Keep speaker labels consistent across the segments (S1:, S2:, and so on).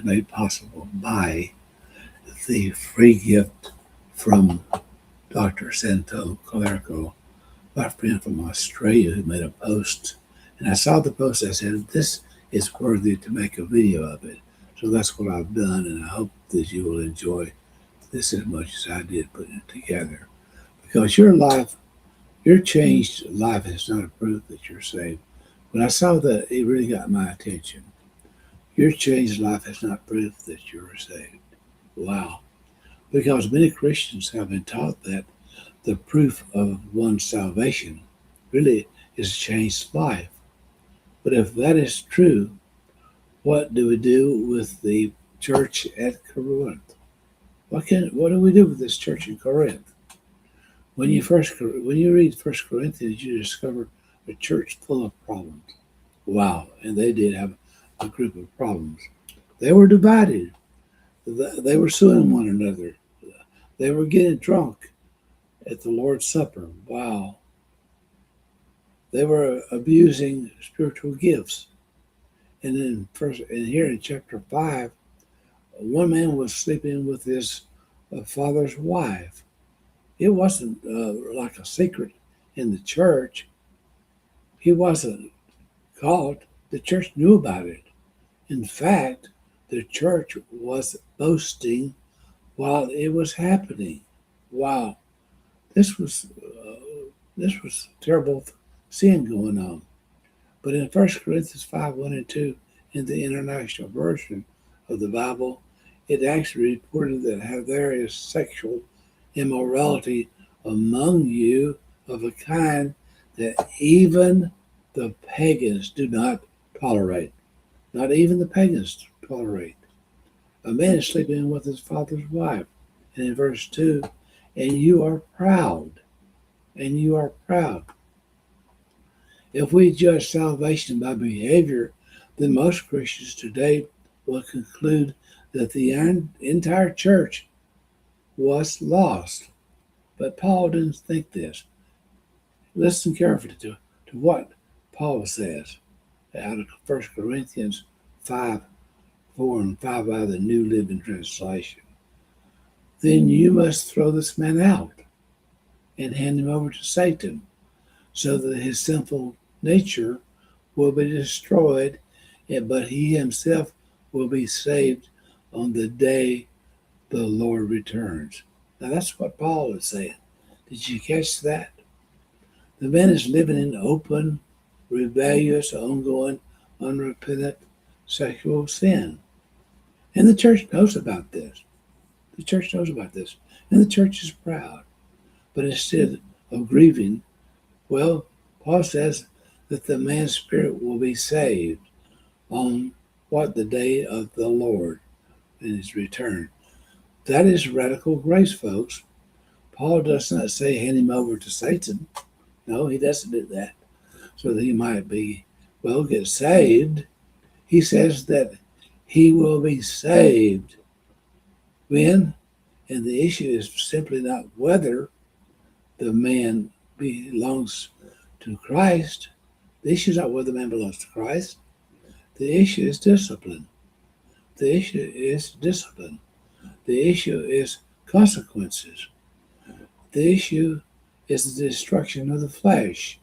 S1: made possible by the free gift from Dr. Santo Clerico, my friend from Australia, who made a post. And I saw the post. I said, this is worthy to make a video of it. So that's what I've done, and I hope that you will enjoy this as much as I did putting it together. Because your changed life is not a proof that you're saved. When I saw that, it really got my attention. Your changed life is not proof that you're saved. Wow. Because many Christians have been taught that the proof of one's salvation really is a changed life. But if that is true, what do we do with the church at Corinth? What do we do with this church in Corinth? When you read First Corinthians, you discover a church full of problems. Wow, and they did have a group of problems. They were divided. They were suing one another. They were getting drunk at the Lord's Supper. Wow. They were abusing spiritual gifts. And here in chapter 5, one man was sleeping with his father's wife. It wasn't like a secret in the church. He wasn't caught. The church knew about it. In fact, the church was boasting while it was happening. Wow, this was terrible sin going on. But in 1 Corinthians 5:1 and 2, in the International Version of the Bible, it actually reported that how there is sexual immorality among you of a kind that even the pagans do not tolerate. Not even the pagans tolerate. A man is sleeping with his father's wife. And in verse 2, and you are proud. And you are proud. If we judge salvation by behavior, then most Christians today will conclude that the entire church was lost. But Paul didn't think this. Listen carefully to what Paul says out of 1 Corinthians 5:4 and 5 out of the New Living Translation. Then you must throw this man out and hand him over to Satan, so that his sinful nature will be destroyed, but he himself will be saved on the day the Lord returns. Now that's what Paul is saying. Did you catch that? The man is living in open, rebellious, ongoing, unrepentant sexual sin. And the church knows about this. The church knows about this. And the church is proud. But instead of grieving, well, Paul says that the man's spirit will be saved on what? The day of the Lord in his return. That is radical grace, folks. Paul does not say hand him over to Satan. No, he doesn't do that. So that he might get saved. He says that he will be saved. When? And the issue is simply not whether the man belongs to Christ. The issue is not whether the man belongs to Christ. The issue is discipline. The issue is discipline. The issue is consequences. The issue is the destruction of the flesh.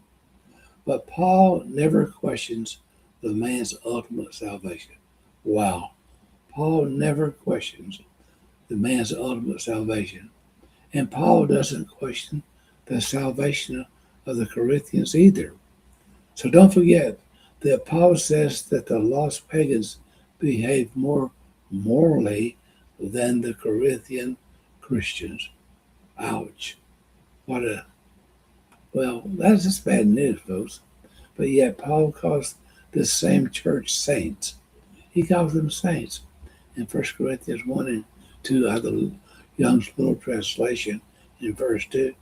S1: But Paul never questions the man's ultimate salvation. Wow. Paul never questions the man's ultimate salvation. And Paul doesn't question the salvation of the Corinthians either. So don't forget that Paul says that the lost pagans behave more morally than the Corinthian Christians. Ouch. That's just bad news, folks. But yet Paul calls the same church saints. He calls them saints. In 1 Corinthians 1 and 2 out of the Young's Little Translation, in verse 2,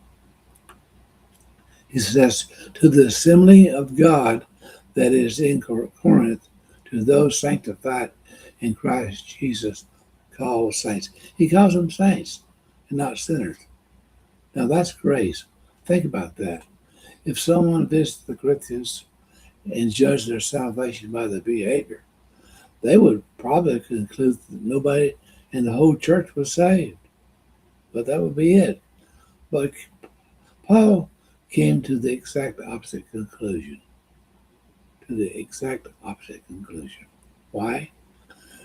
S1: he says, to the assembly of God that is in Corinth, to those sanctified in Christ Jesus, called saints. He calls them saints and not sinners. Now that's grace. Think about that. If someone visits the Corinthians and judges their salvation by their behavior, they would probably conclude that nobody in the whole church was saved. But that would be it. But Paul came to the exact opposite conclusion. To the exact opposite conclusion. Why?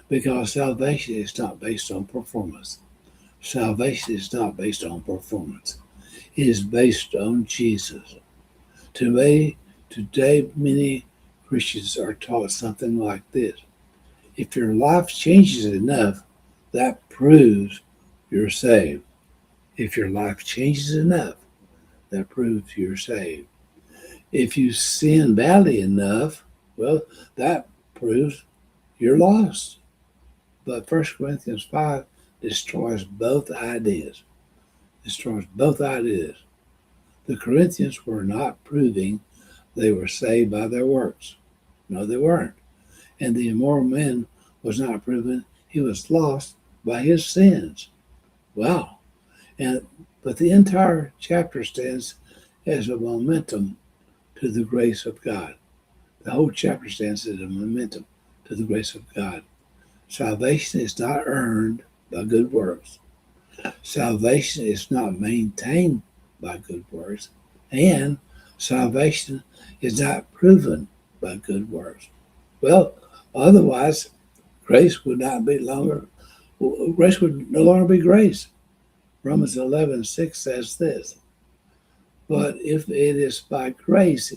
S1: Because salvation is not based on performance. Salvation is not based on performance. It is based on Jesus. Today many Christians are taught something like this. If your life changes enough, that proves you're saved. If your life changes enough, that proves you're saved. If you sin badly enough, well, that proves you're lost. But 1 Corinthians 5 destroys both ideas. Destroys both ideas. The Corinthians were not proving they were saved by their works. No, they weren't. And the immoral man was not proving he was lost by his sins. Wow. But the entire chapter stands as a momentum to the grace of God. The whole chapter stands as a momentum to the grace of God. Salvation is not earned by good works. Salvation is not maintained by good works. And salvation is not proven by good works. Well, otherwise, grace would no longer be grace. Romans 11:6 says this, but if it is by grace,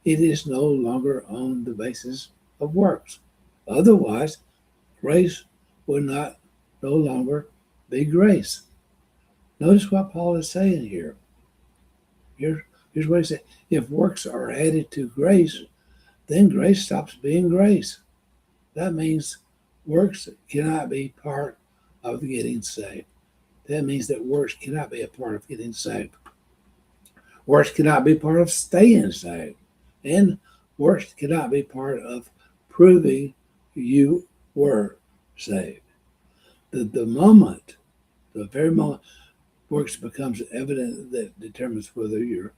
S1: it is no longer on the basis of works. Otherwise, grace would no longer be grace. Notice what Paul is saying here. Here's what he said. If works are added to grace, then grace stops being grace. That means works cannot be part of getting saved. That means that works cannot be a part of getting saved. Works cannot be part of staying saved. And works cannot be part of proving you were saved. The very moment works becomes evident that determines whether you're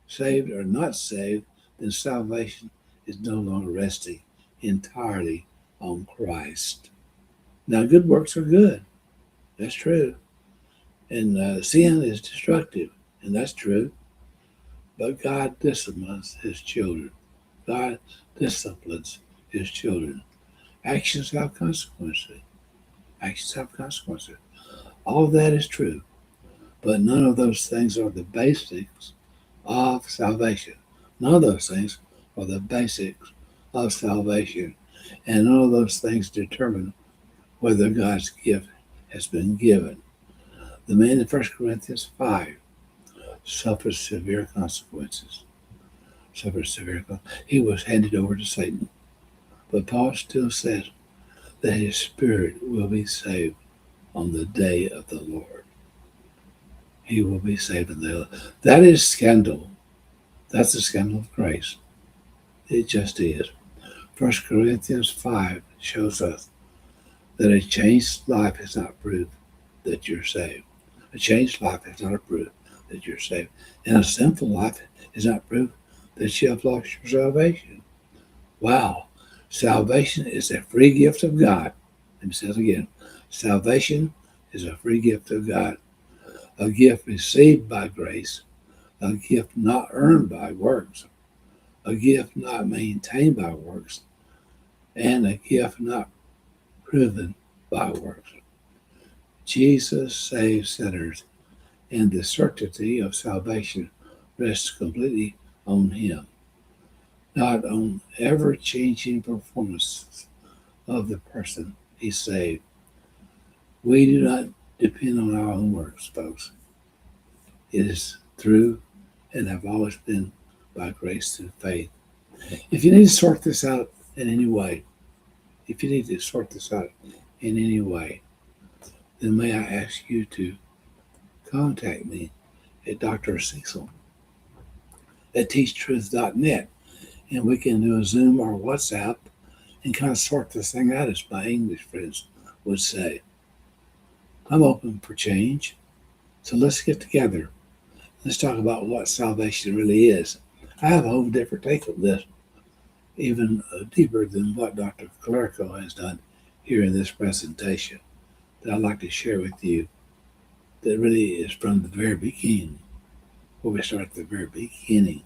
S1: saved or not saved, then salvation is no longer resting entirely on Christ. Now, good works are good. That's true. And sin is destructive. And that's true. But God disciplines his children. God disciplines his children. Actions have consequences. Actions have consequences. All of that is true. But none of those things are the basics of salvation. None of those things are the basics of salvation. And none of those things determine whether God's gift has been given. The man in 1 Corinthians 5 suffers severe consequences. He was handed over to Satan. But Paul still says that his spirit will be saved on the day of the Lord. He will be saved on the day of the Lord. That is scandal. That's the scandal of grace. It just is. 1 Corinthians 5 shows us that a changed life is not proof that you're saved. A changed life is not a proof that you're saved. And a sinful life is not proof that you have lost your salvation. Wow. Salvation is a free gift of God. Let me say it again. Salvation is a free gift of God. A gift received by grace. A gift not earned by works. A gift not maintained by works. And a gift not proven by works. Jesus saves sinners, and the certainty of salvation rests completely on him, not on ever-changing performances of the person he saved. We do not depend on our own works, folks. It is through and have always been by grace through faith. If you need to sort this out in any way, then may I ask you to contact me at Dr. Cecil at teachtruth.net, and we can do a Zoom or WhatsApp and kind of sort this thing out, as my English friends would say. I'm open for change, so let's get together. Let's talk about what salvation really is. I have a whole different take on this, even deeper than what Dr. Clerico has done here in this presentation that I'd like to share with you that really is from the very beginning, where we start at the very beginning.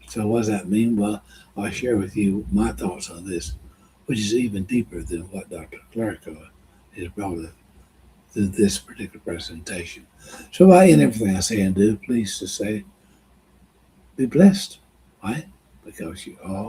S1: So what does that mean? Well, I'll share with you my thoughts on this, which is even deeper than what Dr. Clerico has brought us to this particular presentation. So by in everything I say and do, please to say, be blessed. Why? Because you all